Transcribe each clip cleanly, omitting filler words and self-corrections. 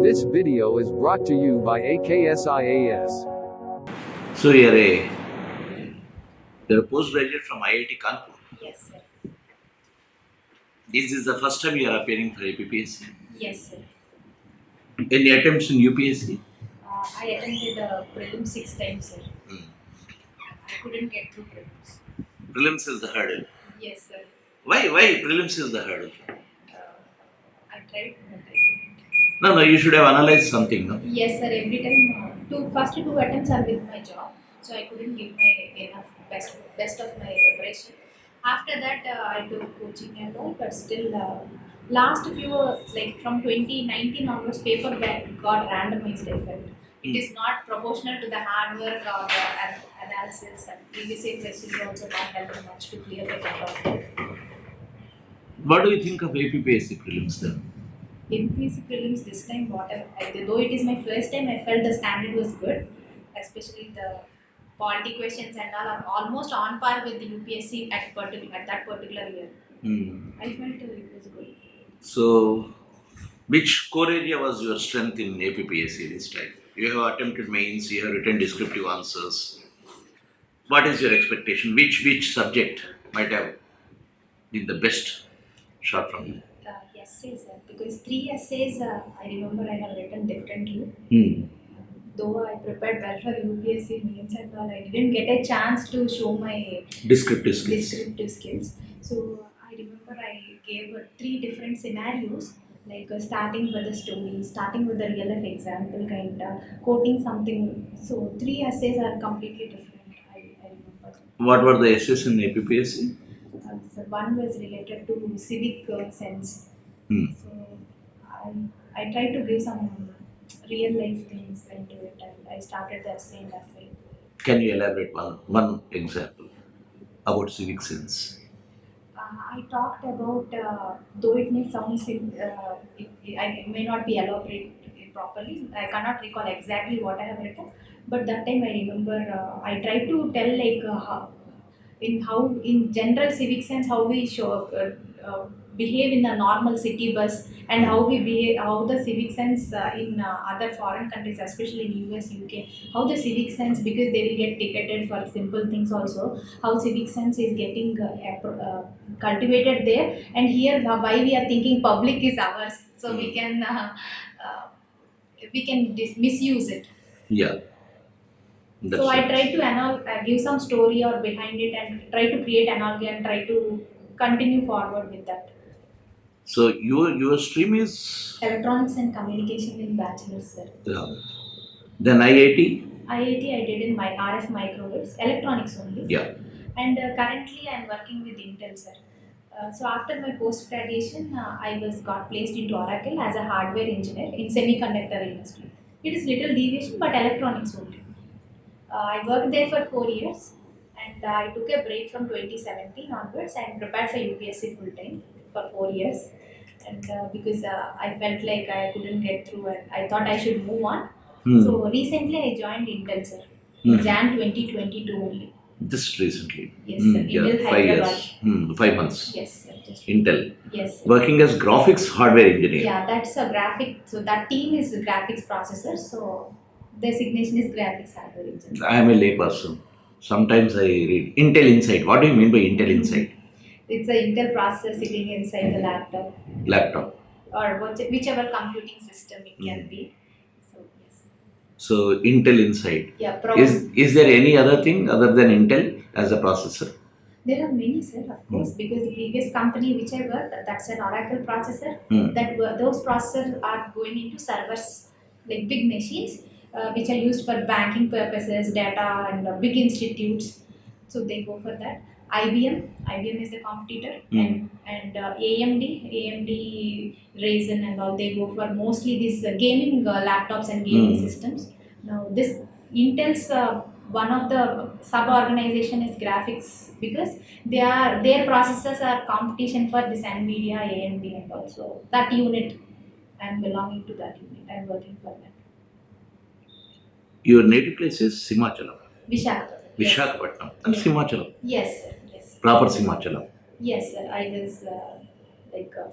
This video is brought to you by AKS IAS. So you're a postgraduate from IIT Kanpur. Yes, sir. This is the first time you are appearing for APPSC. Yes, sir. Any attempts in UPSC? I attended prelims 6 times, sir. Hmm. I couldn't get through prelims. Prelims is the hurdle. Yes, sir. Why prelims is the hurdle? I tried, but I couldn't. No, you should have analyzed something, no? Yes, sir. Every time, first two attempts are with my job, so I couldn't give my enough best of my preparation. After that, I took coaching and all, but still, last few like from 2019 onwards, paper got randomized. I felt it is not proportional to the hard work or the analysis, and previous year questions also not helping much to clear the cutoff. What do you think of APPSC prelims then? APPSC prelims this time, whatever I did, though it is my first time, I felt the standard was good, especially the polity questions and all are almost on par with the UPSC at that particular year. I felt it was good. So, which core area was your strength in APPSC this time? You have attempted mains, you have written descriptive answers. What is your expectation? Which subject might have been the best shot from you? Essays, because 3 essays I remember I have written differently. Though I prepared well for UPSC mains and all, I didn't get a chance to show my Descriptive skills. So I remember I gave 3 different scenarios, like starting with the story, starting with the real life example, kind of quoting something. So 3 essays are completely different. I remember. What were the essays in APPSC? So one was related to civic sense. So I tried to give some real life things into it, and I started the essay in that way. Can you elaborate one example about civic sense? I talked about, though it may sound I may not be elaborate properly. I cannot recall exactly what I have written, but that time I remember I tried to tell like how in general civic sense how we behave in a normal city bus, and how we behave, how the civic sense in other foreign countries, especially in US, UK, how the civic sense, because they will get ticketed for simple things also, how civic sense is getting cultivated there, and here why we are thinking public is ours, so we can misuse it. Yeah. So I try to give some story or behind it, and try to create analogy and try to continue forward with that. So your stream is Electronics and communication in bachelor's, sir. Then IIT? IIT I did in my RF microwaves, electronics only. Yeah. And currently I am working with Intel, sir. So after my post graduation, I got placed into Oracle as a hardware engineer in semiconductor industry. It is little deviation, but electronics only. I worked there for 4 years, and I took a break from 2017 onwards and prepared for UPSC full time for 4 years. And because I felt like I couldn't get through, and I thought I should move on. So recently I joined Intel, sir, in Jan 2022 only. Just recently? Yes, sir. Intel 5 Hyderabad. years. 5 months. Yes, sir. Intel. Yes, sir. Working as graphics hardware engineer. Yeah, that's a graphic. So that team is graphics processor. So designation is graphics hardware engineer. I am a layperson. Sometimes I read Intel Inside. What do you mean by Intel Inside? It's an Intel processor sitting inside the laptop. Or whichever computing system it can be. So yes. So Intel Inside. Yeah. Is there any other thing other than Intel as a processor? There are many, sir, of course, because the previous company which I worked, that's an Oracle processor. Those processors are going into servers, like big machines, which are used for banking purposes, data, and big institutes. So they go for that. IBM is the competitor, and AMD Ryzen and all, they go for mostly these gaming laptops and gaming systems. Now this Intel's one of the sub organization is graphics, because their processors are competition for this NVIDIA, AMD, and also that unit. I am belonging to that unit. I am working for that. Your native place is Simachalam. Visakhapatnam. And Simachalam. Yes, sir. Yes. Proper Simachalam. Yes, sir. I was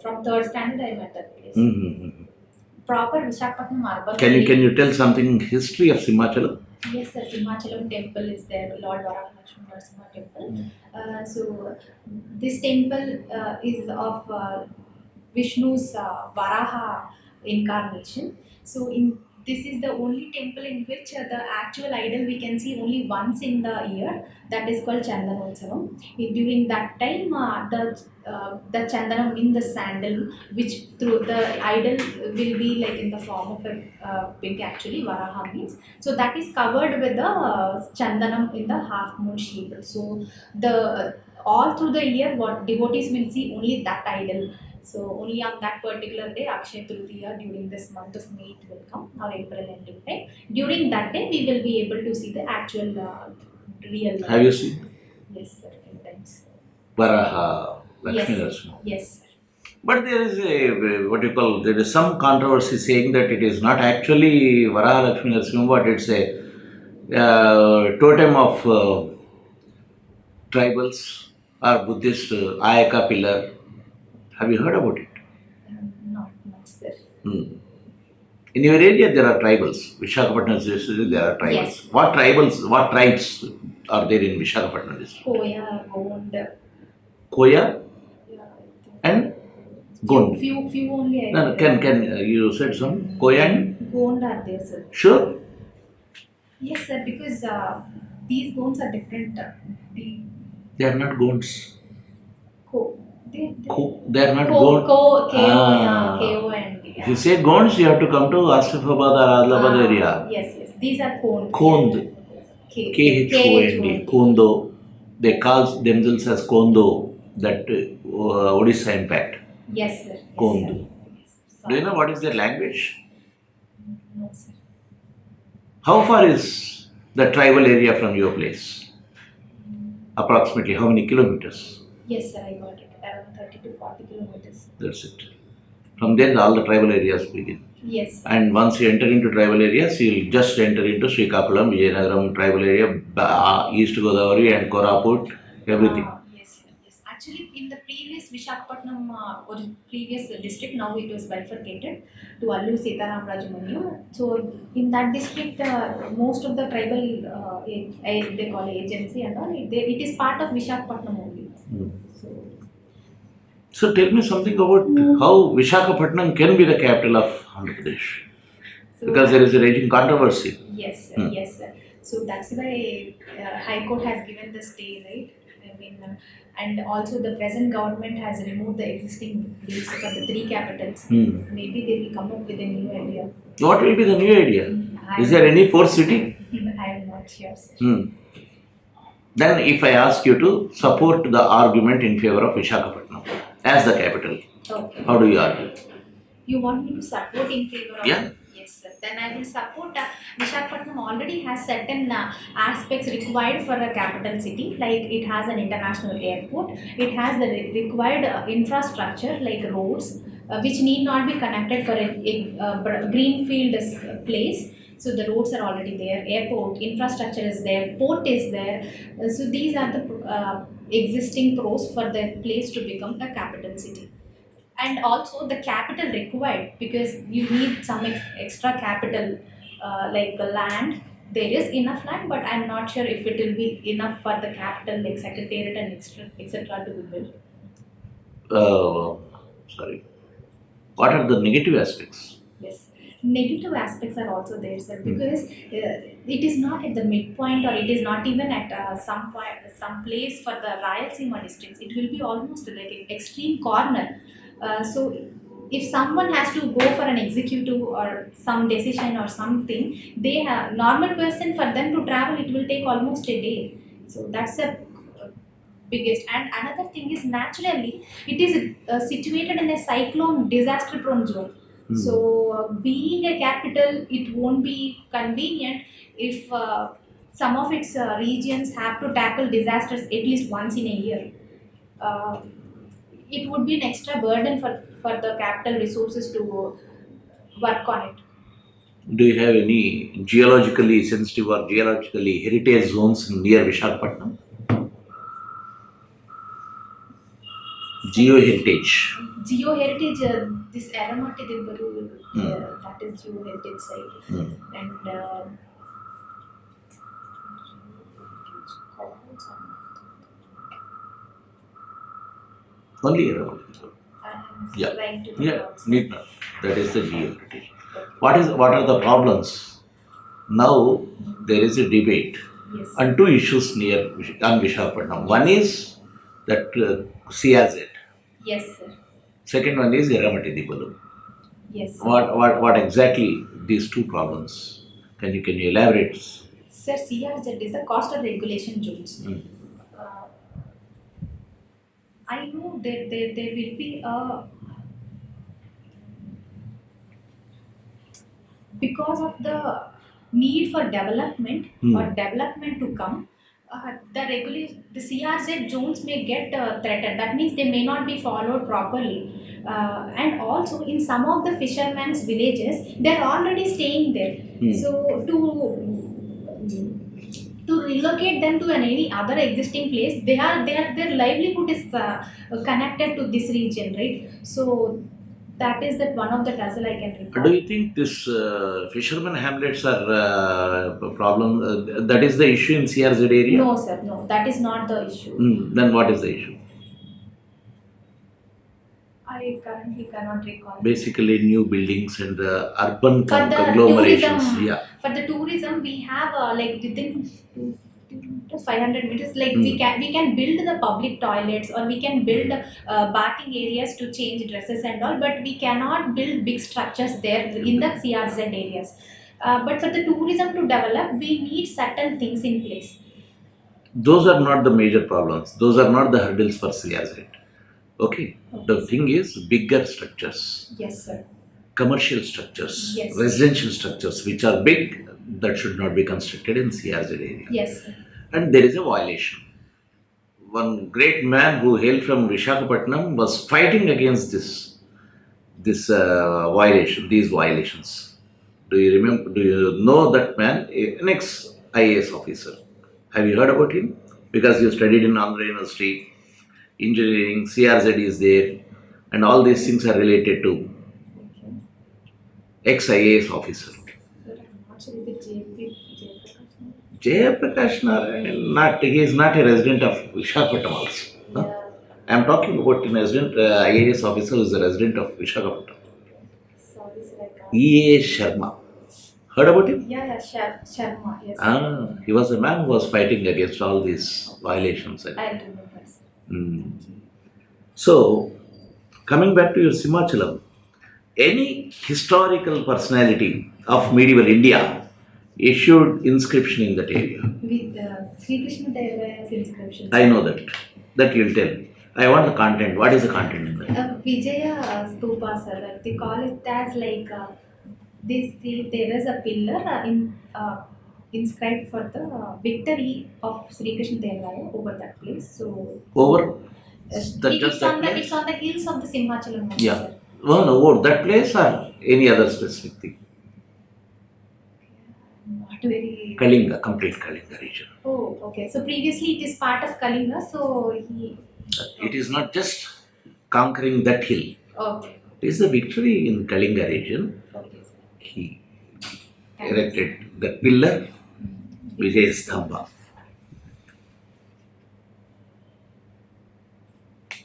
from third standard I met that place. proper Visakhapatnam urban. Can you tell something history of Simhachalam? Yes, sir. Simhachalam temple is there, Lord Varahalakshmi Narasimha temple. So this temple is of Vishnu's Varaha incarnation. So in this is the only temple in which the actual idol we can see only once in the year. That is called Chandanotsavam. During that time, the Chandanam in the sandal, which through the idol will be like in the form of a pig. Actually, Varaha means. So that is covered with the Chandanam in the half moon shape. So the all through the year, what devotees will see only that idol. So only on that particular day, Akshay Tritiya, during this month of May, it will come, or April ending time. During that day, we will be able to see the actual real. Have you seen Yes, sir. Many times. Varaha, Yes, Lakshmi sir. Narasimha? Yes, sir. But there is there is some controversy saying that it is not actually Varaha Lakshmi Narasimha, but it's a totem of tribals or Buddhist Ayaka pillar. Have you heard about it? Not much, sir. In your area, there are tribals. Visakhapatnam district, there are tribals. Yes. What tribes are there in Visakhapatnam district? Koya, Gond. Koya Yeah, and Gond. few only. No, can you said some Koya and Gond are there, sir. sure? Yes, sir. Because these bones are different. They are not Gonds. They are not Ko, Gond. yeah, KO and If you say Gonds, you have to come to Asifabad or Adlabad area. Yes. These are Kond. Kond. Khond. Kondo. They call themselves as Kondo, that Odisha impact. Yes, sir. Kondo. Yes, Do you know what is their language? No, sir. How far is the tribal area from your place? Approximately how many kilometers? Yes, sir. I got it. Around 30 to 40 kilometers. That's it. From there, all the tribal areas begin. Yes. And once you enter into tribal areas, you will just enter into Srikakulam, Vijayanagaram tribal area, East Godavari and Koraput, everything. Yes. Actually, in the previous Visakhapatnam or previous district, now it was bifurcated to Allu Sitaram Rajamanyu. So in that district, most of the tribal they call agency and all, it is part of Visakhapatnam only. So tell me something about how Visakhapatnam can be the capital of Andhra Pradesh. Because there is a raging controversy. Yes, sir. Yes, sir. So that's why High Court has given the stay, right? I mean, and also the present government has removed the existing bills for the three capitals. Maybe they will come up with a new idea. What will be the new idea? Is there any fourth city? I am not sure, sir. Then if I ask you to support the argument in favor of Visakhapatnam as the capital, Okay. how do you argue? You want me to support in favor of? Yeah. Yes, sir. Then I will support. Visakhapatnam already has certain aspects required for a capital city, like it has an international airport, it has the required infrastructure like roads, which need not be connected for a greenfield place. So the roads are already there, airport, infrastructure is there, port is there. So these are the existing pros for the place to become a capital city. And also the capital required, because you need some extra capital like land. There is enough land, but I'm not sure if it will be enough for the capital like secretariat and etc. to be built. Sorry. What are the negative aspects? Yes, negative aspects are also there, sir, because it is not at the midpoint, or it is not even at some place for the Rayalaseema districts. It will be almost like an extreme corner. So if someone has to go for an executive or some decision or something, they have normal person, for them to travel it will take almost a day. So that's the biggest. And another thing is, naturally it is situated in a cyclone disaster prone zone. So being a capital, it won't be convenient if some of its regions have to tackle disasters at least once in a year. It would be an extra burden for the capital resources to work on it. Do you have any geologically sensitive or geologically heritage zones near Visakhapatnam? Geo-heritage. Geo-heritage, this Aramati Dibbaru, that is geo-heritage site. And Only Aramati. I'm Yeah. trying to Yeah, need not. That is the geo-heritage. What are the problems? Now there is a debate Yes. on two issues near on Visakhapatnam. One is that CRZ. Yes, sir. Second one is Eramati Dipalu. Yes, sir. What exactly these two problems? Can you elaborate? Sir, CRZ is the cost of regulation rules. Uh, I know there will be a, because of the need for development or development to come, the CRZ zones may get threatened. That means they may not be followed properly. And also in some of the fishermen's villages, they're already staying there. So to relocate them to any other existing place, their livelihood is connected to this region, right? So that is that one of the tussle I can recall. Do you think this fishermen hamlets are a problem? That is the issue in CRZ area? No, sir, no, that is not the issue. Then what is the issue? I currently cannot recall. Basically, new buildings and the urban For the conglomerations. tourism, Yeah. for the tourism, we have like within 500 meters, like we can build the public toilets, or we can build bathing areas to change dresses and all, but we cannot build big structures there in the CRZ areas. But for the tourism to develop, we need certain things in place. Those are not the major problems. Those are not the hurdles for CRZ. Okay. The thing is bigger structures. Yes, sir. Commercial structures, Yes. residential structures which are big, that should not be constructed in CRZ area. Yes, sir. And there is a violation. One great man who hailed from Visakhapatnam was fighting against these violations. Do you remember? Do you know that man? An ex IAS officer. Have you heard about him? Because you studied in Andhra University, engineering, CRZ is there, and all these things are related to ex IAS officer. Sir, I'm not sure if it's Jayaprakash Narayan, he is not a resident of Visakhapatnam also. No? Yeah. I am talking about a resident, IAS officer who is a resident of Visakhapatnam. Sorry, sir, I can't. E.A. Sharma. Heard about him? Yeah, Sharma, yes. He was a man who was fighting against all these violations. I remember, sir. So, coming back to your Simachalam, any historical personality of medieval India issued inscription in that area. With Sri Krishna Deva's inscription. I know that. That you'll tell. I want the content. What is the content in that? Vijaya Stupa, sir. Like, they call it as like there is a pillar inscribed for the victory of Sri Krishna Deva over that place. So Over? it's on the hills of the Simhachalam Mountain, Yeah. sir. Well, no, over that place or any other specific thing? Not very. Kalinga, complete Kalinga region. Oh, okay. So previously it is part of Kalinga, so he. It is not just conquering that hill. Okay. It is the victory in Kalinga region. Okay, sir. He erected the pillar, Vijay Stamba.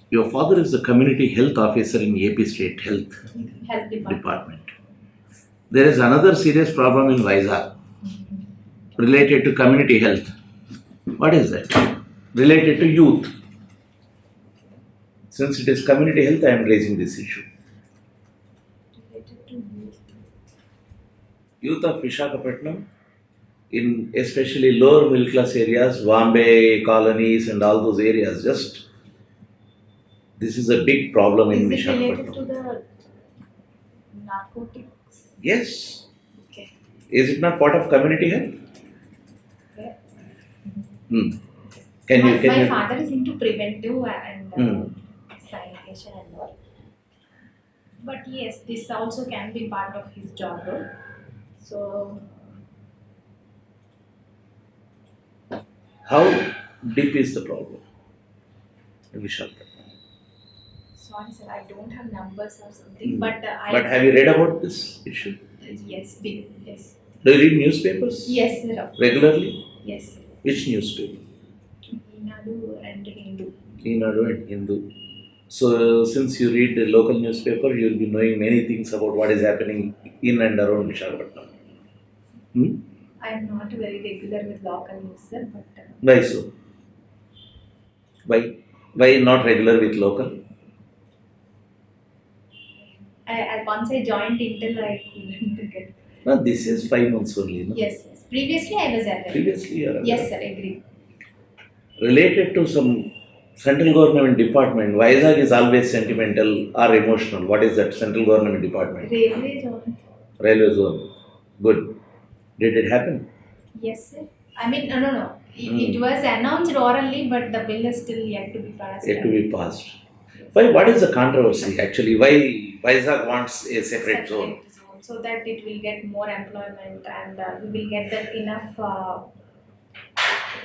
Your father is the community health officer in AP State Health Health Department. There is another serious problem in Vizag related to community health. What is that? Related to youth. Since it is community health, I am raising this issue. Related to youth. Youth of Visakhapatnam, in especially lower middle class areas, Bombay colonies and all those areas, this is a big problem in Is it related to Visakhapatnam. the narcotics? Yes. Okay. Is it not part of community health? Okay. Can My father is into preventive and sanitation and all. But yes, this also can be part of his job role. So How deep is the problem in Visakhapatnam? sorry, sir, I don't have numbers or something, but But have you read about this issue? Yes, yes. Do you read newspapers? Yes, sir. Regularly? Yes, sir. Which newspaper? Nadu and Hindu. Nadu and Hindu. So, since you read the local newspaper, you will be knowing many things about what is happening in and around Visakhapatnam. I am not very regular with local news, sir, but Why so? Why? Why not regular with local? I once I joined Intel, I couldn't get. No, this is 5 months only. No? Yes, yes. Previously, I was aware. Previously, you are aware. Yes, sir, agree. Related to some central government department, Vizag is always sentimental or emotional. What is that central government department? Railway zone. Railway zone. Good. Did it happen? Yes, sir. I mean, no. It was announced orally, but the bill is still yet to be passed. Yet to be passed. Why? What is the controversy actually? Why Vizag wants a separate zone? So that it will get more employment and we will get that enough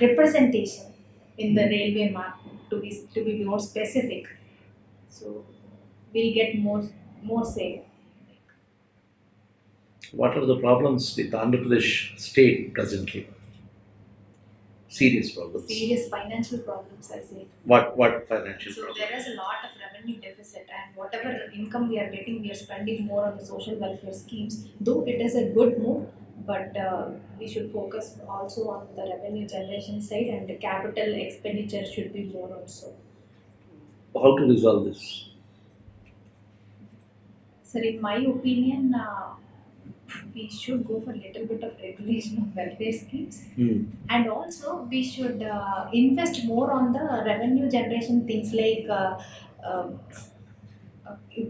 representation in the railway market to be more specific. So we'll get more say. What are the problems with Andhra Pradesh state presently? Serious problems. Serious financial problems, I say. What financial So problems? there is a lot of revenue deficit, and whatever income we are getting, we are spending more on the social welfare schemes. Though it is a good move, but we should focus also on the revenue generation side, and the capital expenditure should be more also. How to resolve this? Sir, in my opinion, we should go for a little bit of regulation of welfare schemes, and also we should invest more on the revenue generation things like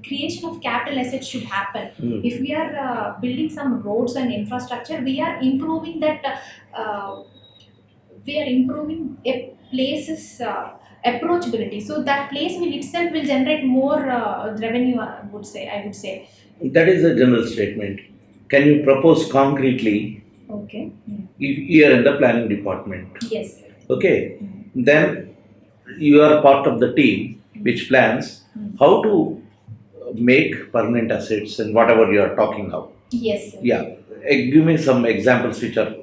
creation of capital assets should happen. If we are building some roads and infrastructure, we are improving that. We are improving a place's approachability, so that place will itself will generate more revenue. I would say. That is a general statement. Can you propose concretely? Okay. If you are in the planning department, Yes. okay, then you are part of the team which plans how to make permanent assets and whatever you are talking about. Yes, sir. Yeah, give me some examples which are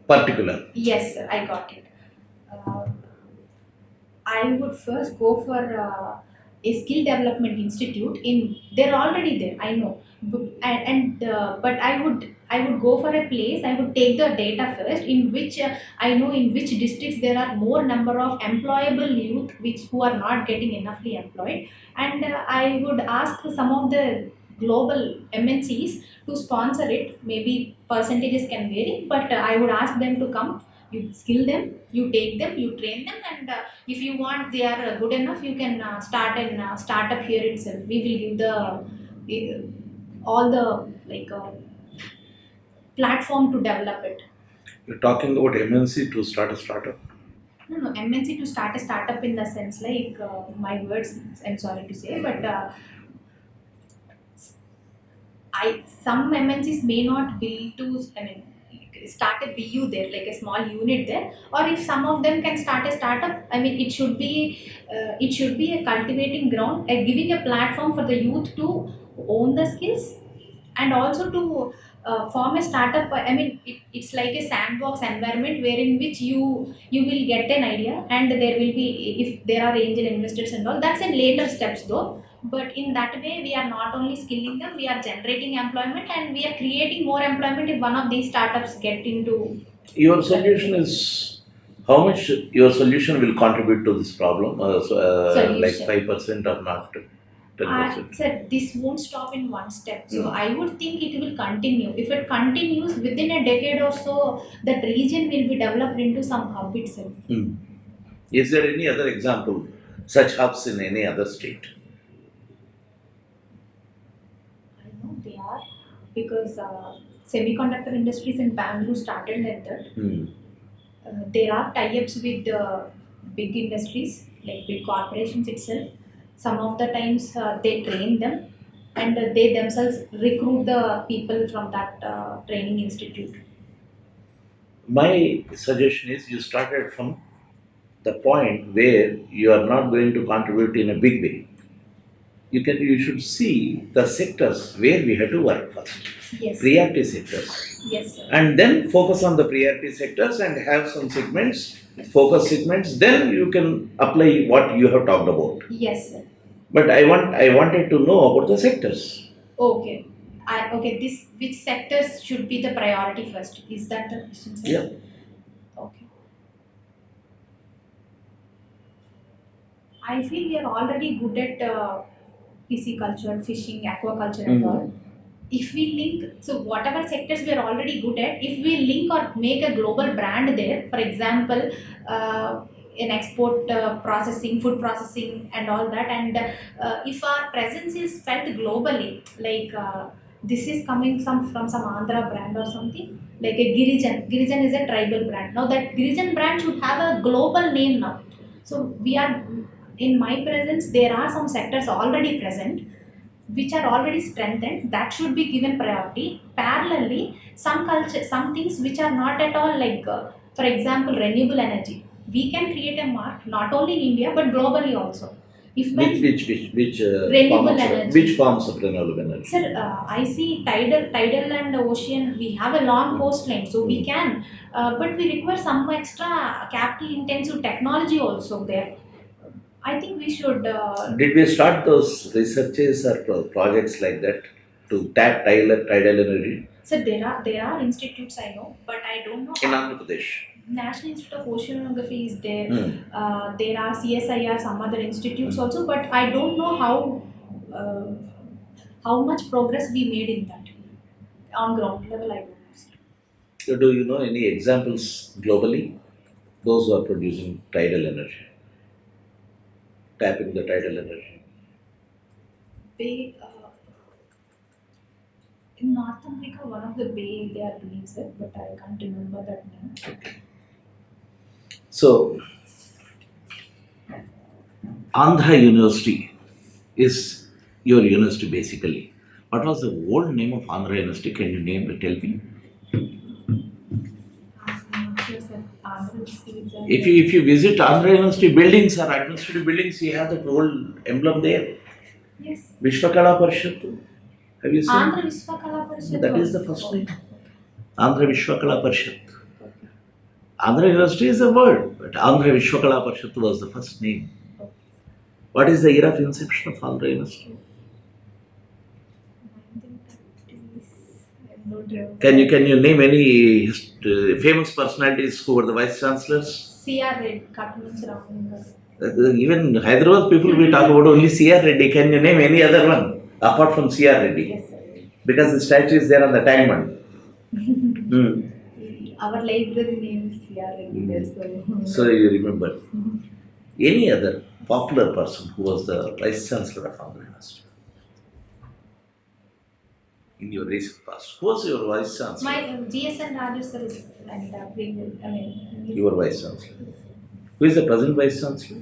particular. Yes, sir, I got it. I would first go for a skill development institute. They're already there, I know, but I would go for a place. I would take the data first, in which I know in which districts there are more number of employable youth who are not getting enoughly employed, and I would ask some of the global MNCs to sponsor it. Maybe percentages can vary, but I would ask them to come. You skill them, you take them, you train them, and if you want they are good enough, you can start an startup here itself. We will give all the platform to develop it. You're talking about MNC to start a startup. No, MNC to start a startup in the sense like my words. I'm sorry to say, but some MNCs may not be to. I mean, start a BU there, like a small unit there, or if some of them can start a startup. I mean, it should be a cultivating ground, giving a platform for the youth to own the skills, and also to form a startup. I mean, it's like a sandbox environment wherein which you will get an idea, and there will be, if there are angel investors and all, that's in later steps though. But in that way, we are not only skilling them, we are generating employment, and we are creating more employment if one of these startups get into. Your solution is how much your solution will contribute to this problem? Like Solution. 5% or not? 10%. Sir, this won't stop in one step. So I would think it will continue. If it continues within a decade or so, that region will be developed into some hub itself. Is there any other example, such hubs in any other state? I know they are, because semiconductor industries in Bangalore started like that. There are tie-ups with big industries, like big corporations itself. Some of the times they train them, and they themselves recruit the people from that training institute. My suggestion is you started from the point where you are not going to contribute in a big way. you should see the sectors where we have to work first. Yes. Priority sectors. Yes, sir. And then focus on the priority sectors and have some segments, focus segments, then you can apply what you have talked about. Yes, sir. But I wanted to know about the sectors. Okay. This which sectors should be the priority first? Is that the question, sir? Yeah. Okay. I feel we are already good at pisciculture, fishing, aquaculture, and all. If we link, so whatever sectors we are already good at, if we link or make a global brand there, for example, in export processing, food processing, and all that, and if our presence is felt globally, like this is coming from some Andhra brand or something, like a Girijan. Girijan is a tribal brand. Now that Girijan brand should have a global name now. So we are, in my presence, there are some sectors already present which are already strengthened that should be given priority. Parallelly, some culture, some things which are not at all like, for example, renewable energy. We can create a mark not only in India but globally also. If when Which renewable energy. which forms of renewable energy? Sir, I see tidal and ocean. We have a long coastline, so we can, but we require some extra capital intensive technology also there. I think we should. Did we start those researches or projects like that to tap tidal energy So there are institutes I know, but I don't know in how. Andhra Pradesh? National Institute of Oceanography is there. Hmm. There are CSIR, some other institutes also, but I don't know how much progress we made in that on ground level. I don't know. So do you know any examples globally? Those who are producing tidal energy, tapping the tidal energy. Bay, in North America, one of the bay they are doing it, but I can't remember that name. So Andhra University is your university basically. What was the old name of Andhra University? Can you tell me? I'm not sure, sir. Andhra District. If you visit Andhra University buildings or administrative buildings, you have that old emblem there. Yes. Vishwakala Parishad. Have you seen? Andhra Vishwakala Parishad. That is the first name. Andhra Vishwakala Parishad. Andhra University is a word, but Andhra Vishwakala Parishad was the first name. What is the year of inception of Andhra University? 1930s. Can you name any famous personalities who were the vice chancellors? C.R. Reddy, Katman's Ram. Even Hyderabad people we talk about only C.R. Reddy. Can you name any other one apart from C.R. Reddy? Yes, sir. Because the statue is there on the Tangman. Hmm. Our library name is C.R. Reddy there, So you remember. Any other popular person who was the vice chancellor of Andhra University in your recent past? Who was your vice chancellor? My G.S.N. Raju sir is, and Your vice chancellor. Who is the present vice chancellor?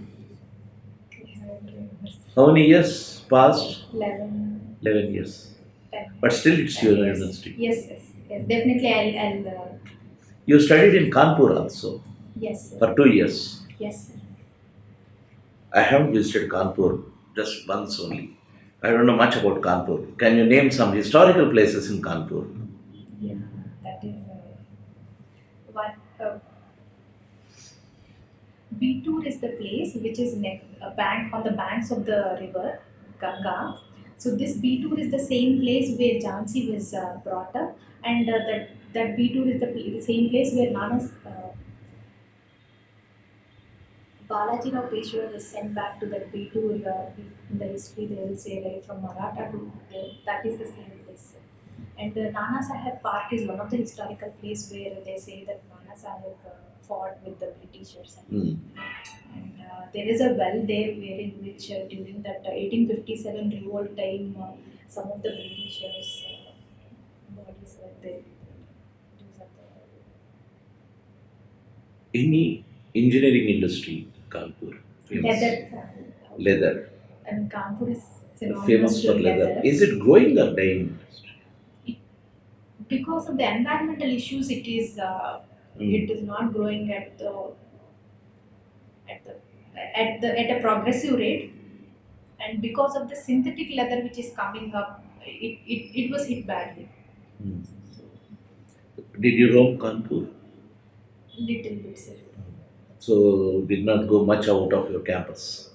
How many years passed? 11. 11 years. 10. But still it's your Yes. university. Yes. Definitely I'll You studied in Kanpur also yes, sir. for 2 years. Yes, sir. I haven't visited Kanpur, just once only. I don't know much about Kanpur. Can you name some historical places in Kanpur? Yeah, that is one. Bitoor is the place which is on the banks of the river Ganga. So this Bitoor is the same place where Jhansi was brought up, and that Bitoor is the same place where Nana's Balaji Rao Peshwa was sent back to that Bitoor. In the history, they will say like from Maratha to there. That is the same place. And Nana Sahib Park is one of the historical place where they say that Nana Sahib fought with the Britishers. And there is a well there wherein which during that 1857 revolt time, some of the Britishers' bodies were there. Any engineering industry, Kanpur, famous. Leather. And Kanpur is Famous for leather. Is it growing or dying? Because of the environmental issues, it is not growing at a progressive rate. and because of the synthetic leather which is coming up, it was hit badly. Did you roam Kanpur? Little bit, sir. So did not go much out of your campus.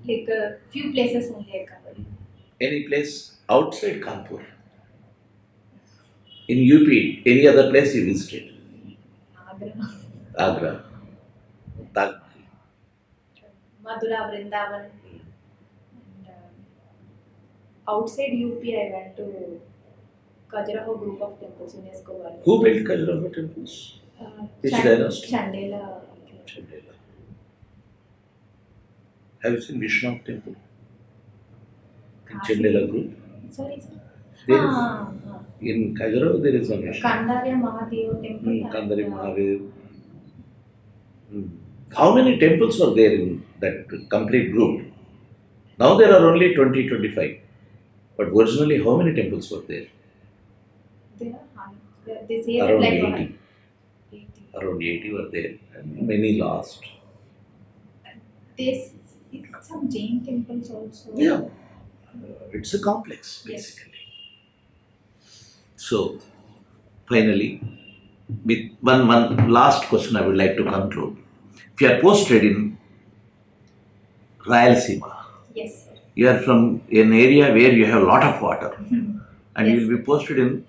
Like a few places only I covered. Any place outside Kanpur? In UP, any other place you visited? Agra, Agra, Taj Mahal. Madura, Vrindavan. And, outside UP, I went to Khajuraho Group of Temples, UNESCO World. Who built Khajuraho temples? Which dynasty? Chandela. Chandela. Have you seen Vishnu temple? In Chandela group? Sorry, sir. There is, in Khajuraho there is a Vishnu. Kandarya Mahadev temple. Kandari Mahadev. How many temples were there in that complete group? Now there are only 20-25. But originally how many temples were there? There are they say Around that like 80. Around 80 were there and many lost. There's some Jain temples also. Yeah. It's a complex basically. So finally, with one last question I would like to conclude. If you are posted in Rayalaseema, Yes, sir. you are from an area where you have a lot of water and Yes. you will be posted in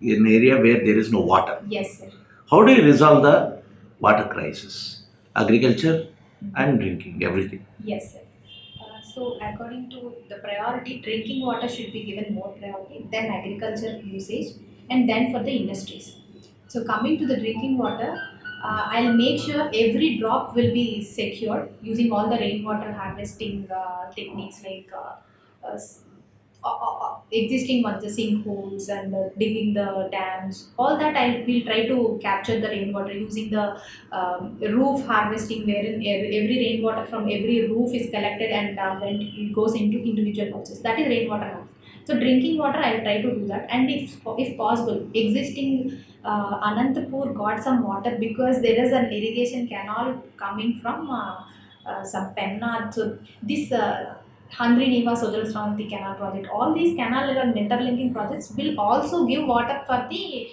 an area where there is no water. Yes, sir. How do you resolve the water crisis? Agriculture and drinking, everything. Yes, sir. So according to the priority, drinking water should be given more priority, then agriculture usage, and then for the industries. So coming to the drinking water, I'll make sure every drop will be secured using all the rainwater harvesting techniques like existing ones, the sinkholes and digging the dams. All that I will try to capture the rainwater using the roof harvesting, wherein every rainwater from every roof is collected and then it goes into individual houses. That is rainwater harvesting. So drinking water, I will try to do that, and if possible, existing Anantapur got some water because there is an irrigation canal coming from some Penna. So this Handri Neva Sojal Sravanti canal project, all these canal and interlinking projects will also give water for the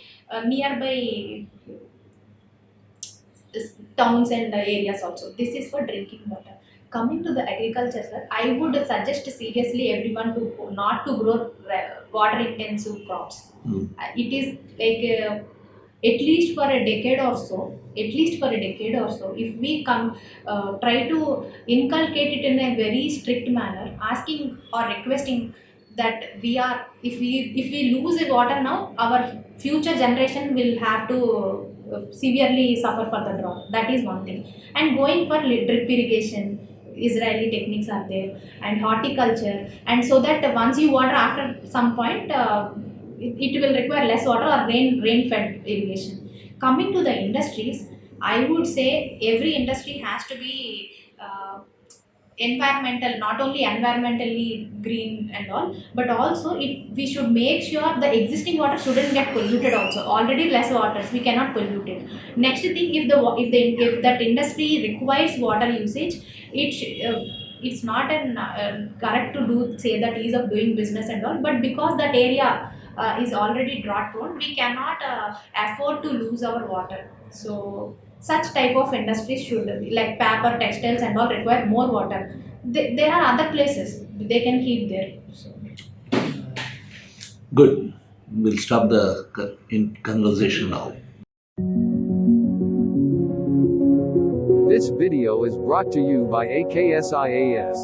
nearby towns and areas also. This is for drinking water. Coming to the agriculture, sir, I would suggest seriously everyone to not to grow water intensive crops. It is like at least for a decade or so. If we come try to inculcate it in a very strict manner, asking or requesting that if we lose the water now, our future generation will have to severely suffer for the drought. That is one thing. And going for drip irrigation, Israeli techniques are there, and horticulture, and so that once you water after some point, it will require less water or rain fed irrigation. Coming to the industries, I would say every industry has to be environmental, not only environmentally green and all, but also we should make sure the existing water shouldn't get polluted also. Already less waters, we cannot pollute it. Next thing, if that industry requires water usage, it's not correct to do say that ease of doing business and all, but because that area is already drought prone, we cannot afford to lose our water. So such type of industries should be like paper, textiles and all require more water. There are other places they can keep there. So. Good. We'll stop the conversation now. This video is brought to you by AKS IAS.